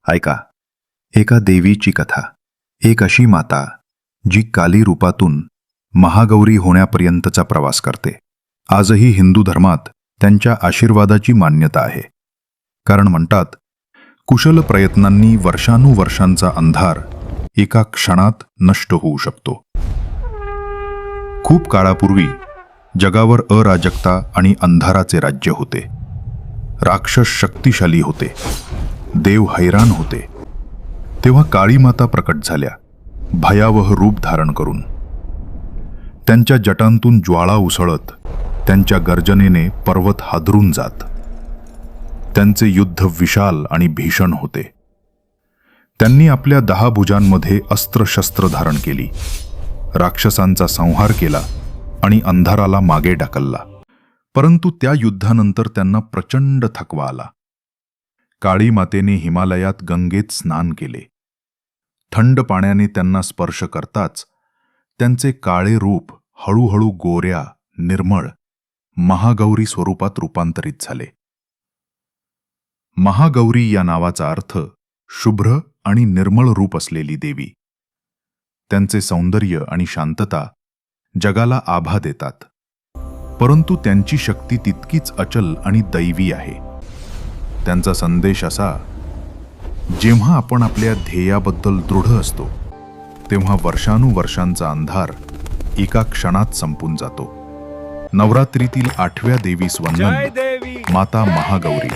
ऐका, एका देवीची कथा. एक अशी माता जी काली रूपातून महागौरी होण्यापर्यंतचा प्रवास करते. आजही हिंदू धर्मात त्यांच्या आशीर्वादाची मान्यता आहे. कारण म्हणतात, कुशल प्रयत्नांनी वर्षानुवर्षांचा अंधार एका क्षणात नष्ट होऊ शकतो. खूप काळापूर्वी जगावर अराजकता आणि अंधाराचे राज्य होते. राक्षस शक्तिशाली होते, देव हैराण होते. तेव्हा काळी माता प्रकट झाल्या, भयावह रूप धारण करून. त्यांच्या जटांतून ज्वाळा उसळत, त्यांच्या गर्जनेने पर्वत हादरून जात. त्यांचे युद्ध विशाल आणि भीषण होते. त्यांनी आपल्या 10 भुजांमध्ये अस्त्रशस्त्र धारण केली, राक्षसांचा संहार केला आणि अंधाराला मागे ढकलला. परंतु त्या युद्धानंतर त्यांना प्रचंड थकवा आला. काळी मातेने हिमालयात गंगेत स्नान केले. थंड पाण्याने त्यांना स्पर्श करताच त्यांचे काळे रूप हळूहळू गोऱ्या, निर्मळ, महागौरी स्वरूपात रूपांतरित झाले. महागौरी या नावाचा अर्थ शुभ्र आणि निर्मळ रूप असलेली देवी. त्यांचे सौंदर्य आणि शांतता जगाला आभा देतात. परंतु त्यांची शक्ती तितकीच अचल आणि दैवी आहे. त्यांचा संदेश असा, जेव्हा आपण आपल्या ध्येयाबद्दल दृढ असतो तेव्हा वर्षानुवर्षांचा अंधार एका क्षणात संपून जातो. नवरात्रीतील 8व्या देवीस वंदन, माता महागौरी.